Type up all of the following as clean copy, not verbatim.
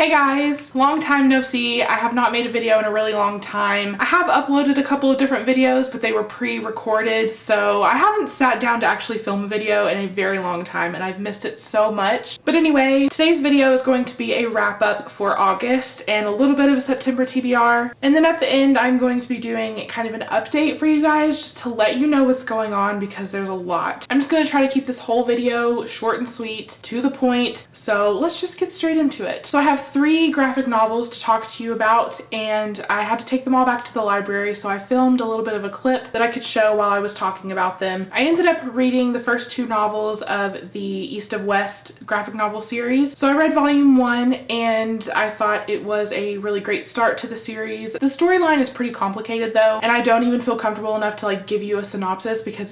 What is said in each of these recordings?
Hey guys, long time no see. I have not made a video in a really long time. I have uploaded a couple of different videos, but they were pre-recorded, so I haven't sat down to actually film a video in a very long time, and I've missed it so much. But anyway, today's video is going to be a wrap-up for August and a little bit of a September TBR. And then at the end, I'm going to be doing kind of an update for you guys just to let you know what's going on because there's a lot. I'm just going to try to keep this whole video short and sweet, to the point, so let's just get straight into it. So I have 3 graphic novels to talk to you about, and I had to take them all back to the library, so I filmed a little bit of a clip that I could show while I was talking about them. I ended up reading the first 2 novels of the East of West graphic novel series. So I read volume 1 and I thought it was a really great start to the series. The storyline is pretty complicated though, and I don't even feel comfortable enough to give you a synopsis because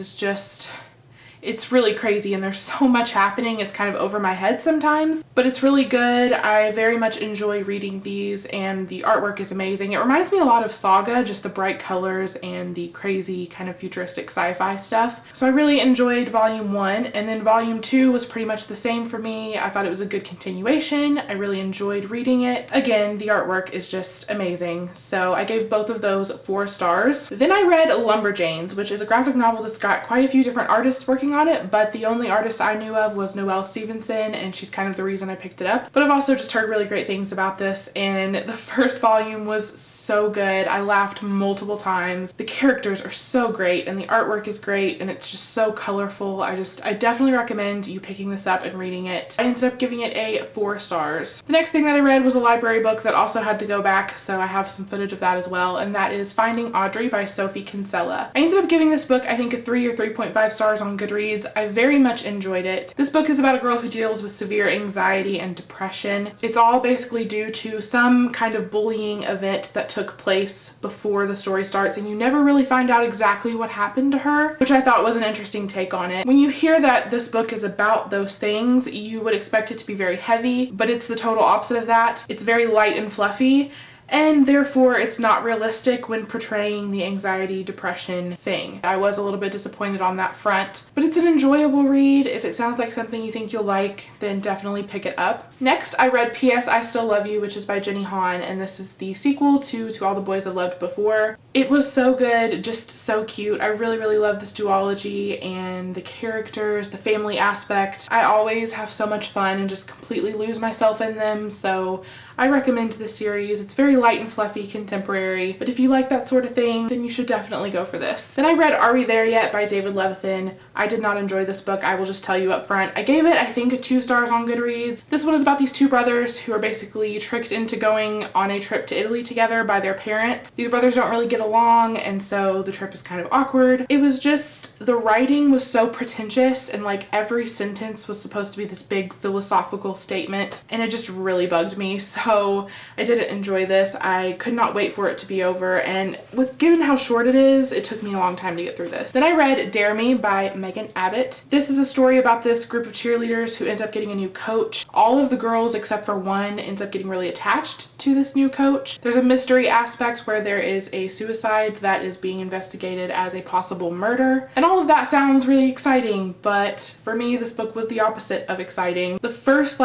it's really crazy and there's so much happening. It's kind of over my head sometimes, but it's really good. I very much enjoy reading these and the artwork is amazing. It reminds me a lot of Saga, just the bright colors and the crazy kind of futuristic sci-fi stuff. So I really enjoyed volume 1, and then volume 2 was pretty much the same for me. I thought it was a good continuation. I really enjoyed reading it. Again, the artwork is just amazing. So I gave both of those 4 stars. Then I read Lumberjanes, which is a graphic novel that's got quite a few different artists working on it, but the only artist I knew of was Noelle Stevenson, and she's kind of the reason I picked it up. But I've also just heard really great things about this, and the first volume was so good. I laughed multiple times. The characters are so great, and the artwork is great, and it's just so colorful. I definitely recommend you picking this up and reading it. I ended up giving it a 4 stars. The next thing that I read was a library book that also had to go back, so I have some footage of that as well, and that is Finding Audrey by Sophie Kinsella. I ended up giving this book, I think, a 3 or 3.5 stars on Goodreads. I very much enjoyed it. This book is about a girl who deals with severe anxiety and depression. It's all basically due to some kind of bullying event that took place before the story starts, and you never really find out exactly what happened to her, which I thought was an interesting take on it. When you hear that this book is about those things, you would expect it to be very heavy, but it's the total opposite of that. It's very light and fluffy, and therefore it's not realistic when portraying the anxiety depression thing. I was a little bit disappointed on that front, but it's an enjoyable read. If it sounds like something you think you'll like, then definitely pick it up. Next, I read P.S. I Still Love You, which is by Jenny Han, and this is the sequel to All the Boys I've Loved Before. It was so good, just so cute. I really love this duology and the characters, the family aspect. I always have so much fun and just completely lose myself in them, so I recommend this series. It's very light and fluffy, contemporary, but if you like that sort of thing, then you should definitely go for this. Then I read Are We There Yet by David Levithan. I did not enjoy this book, I will just tell you up front. I gave it, I think, a 2 stars on Goodreads. This one is about these 2 brothers who are basically tricked into going on a trip to Italy together by their parents. These brothers don't really get along, and so the trip is kind of awkward. It was just, the writing was so pretentious, and every sentence was supposed to be this big philosophical statement, and it just really bugged me. So I didn't enjoy this. I could not wait for it to be over, and given how short it is, it took me a long time to get through this. Then I read Dare Me by Megan Abbott. This is a story about this group of cheerleaders who ends up getting a new coach. All of the girls except for one ends up getting really attached to this new coach. There's a mystery aspect where there is a suicide that is being investigated as a possible murder, and all of that sounds really exciting, but for me this book was the opposite of exciting. The first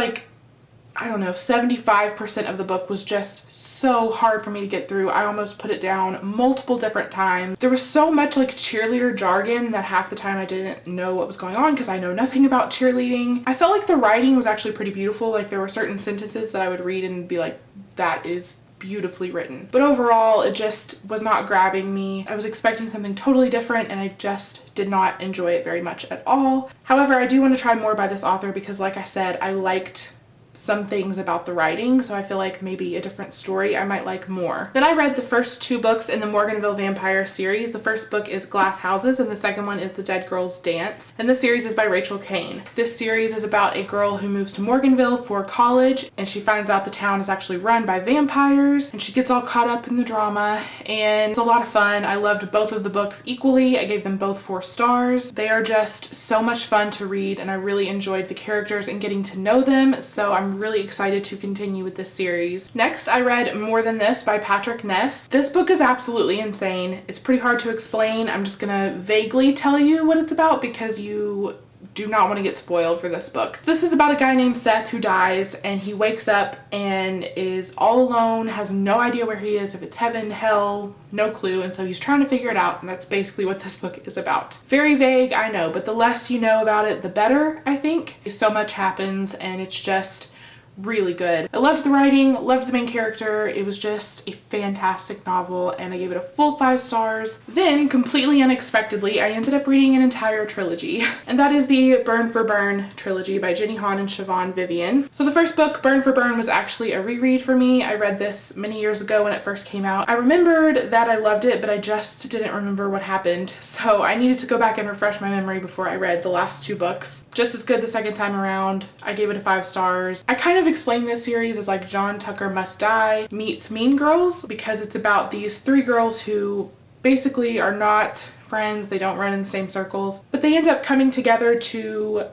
I don't know, 75% of the book was just so hard for me to get through. I almost put it down multiple different times. There was so much cheerleader jargon that half the time I didn't know what was going on because I know nothing about cheerleading. I felt like the writing was actually pretty beautiful. There were certain sentences that I would read and be like, that is beautifully written. But overall, it just was not grabbing me. I was expecting something totally different, and I just did not enjoy it very much at all. However, I do want to try more by this author because, like I said, I liked some things about the writing, so I feel like maybe a different story I might like more. Then I read the first 2 books in the Morganville Vampire series. The first book is Glass Houses, and the second one is The Dead Girls Dance, and the series is by Rachel Kane. This series is about a girl who moves to Morganville for college, and she finds out the town is actually run by vampires, and she gets all caught up in the drama, and it's a lot of fun. I loved both of the books equally. I gave them both 4 stars. They are just so much fun to read, and I really enjoyed the characters and getting to know them, so I'm really excited to continue with this series. Next, I read More Than This by Patrick Ness. This book is absolutely insane. It's pretty hard to explain. I'm just gonna vaguely tell you what it's about because you do not want to get spoiled for this book. This is about a guy named Seth who dies, and he wakes up and is all alone, has no idea where he is, if it's heaven, hell, no clue, and so he's trying to figure it out, and that's basically what this book is about. Very vague, I know, but the less you know about it, the better, I think. So much happens, and it's just really good. I loved the writing, loved the main character. It was just a fantastic novel, and I gave it a full 5 stars. Then, completely unexpectedly, I ended up reading an entire trilogy, and that is the Burn for Burn trilogy by Jenny Han and Siobhan Vivian. So the first book, Burn for Burn, was actually a reread for me. I read this many years ago when it first came out. I remembered that I loved it, but I just didn't remember what happened, so I needed to go back and refresh my memory before I read the last 2 books. Just as good the second time around. I gave it a 5 stars. I kind of explain this series as like John Tucker Must Die meets Mean Girls, because it's about these 3 girls who basically are not friends, they don't run in the same circles, but they end up coming together to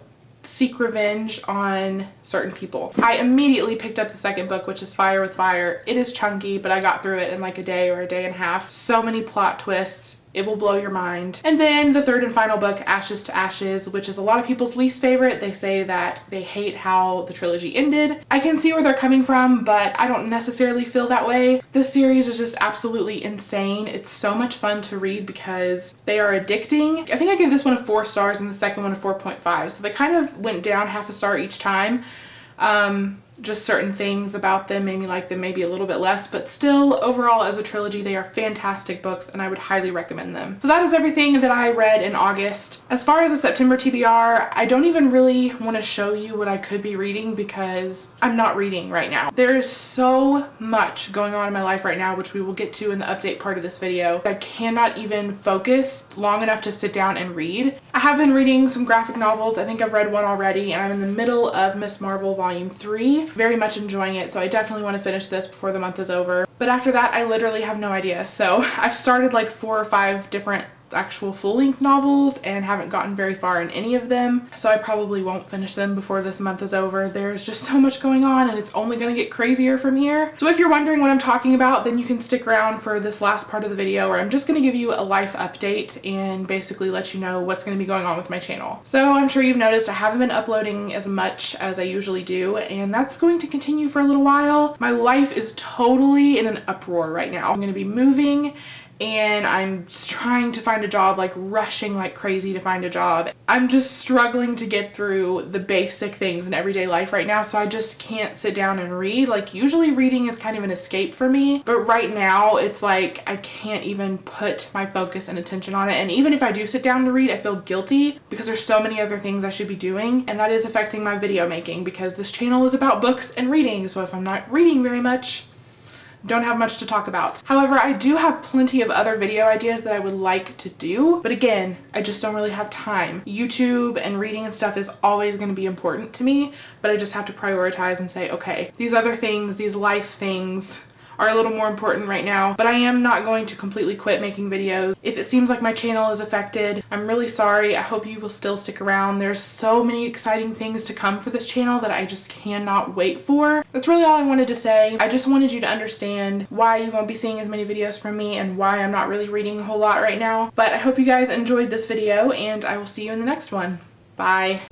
seek revenge on certain people. I immediately picked up the second book, which is Fire with Fire. It is chunky, but I got through it in like a day or a day and a half. So many plot twists. It will blow your mind. And then the third and final book, Ashes to Ashes, which is a lot of people's least favorite. They say that they hate how the trilogy ended. I can see where they're coming from, but I don't necessarily feel that way. This series is just absolutely insane. It's so much fun to read because they are addicting. I think I gave this one a 4 stars and the second one a 4.5. So they kind of went down half a star each time. Just certain things about them made me like them maybe a little bit less, but still overall as a trilogy they are fantastic books and I would highly recommend them. So that is everything that I read in August. As far as a September TBR, I don't even really want to show you what I could be reading because I'm not reading right now. There is so much going on in my life right now, which we will get to in the update part of this video. I cannot even focus long enough to sit down and read. I have been reading some graphic novels. I think I've read one already, and I'm in the middle of Miss Marvel Volume 3. Very much enjoying it, so I definitely want to finish this before the month is over. But after that, I literally have no idea. So I've started like 4 or 5 different actual full-length novels and haven't gotten very far in any of them, so I probably won't finish them before this month is over. There's just so much going on and it's only going to get crazier from here. So if you're wondering what I'm talking about, then you can stick around for this last part of the video where I'm just going to give you a life update and basically let you know what's going to be going on with my channel. So I'm sure you've noticed I haven't been uploading as much as I usually do, and that's going to continue for a little while. My life is totally in an uproar right now. I'm going to be moving and I'm just trying to find a job, like rushing like crazy to find a job. I'm just struggling to get through the basic things in everyday life right now, so I just can't sit down and read. Like usually reading is kind of an escape for me, but right now it's like I can't even put my focus and attention on it. And even if I do sit down to read, I feel guilty because there's so many other things I should be doing, and that is affecting my video making because this channel is about books and reading. So if I'm not reading very much, don't have much to talk about. However, I do have plenty of other video ideas that I would like to do, but again, I just don't really have time. YouTube and reading and stuff is always going to be important to me, but I just have to prioritize and say, okay, these other things, these life things are a little more important right now, but I am not going to completely quit making videos. If it seems like my channel is affected, I'm really sorry. I hope you will still stick around. There's so many exciting things to come for this channel that I just cannot wait for. That's really all I wanted to say. I just wanted you to understand why you won't be seeing as many videos from me and why I'm not really reading a whole lot right now. But I hope you guys enjoyed this video, and I will see you in the next one. Bye.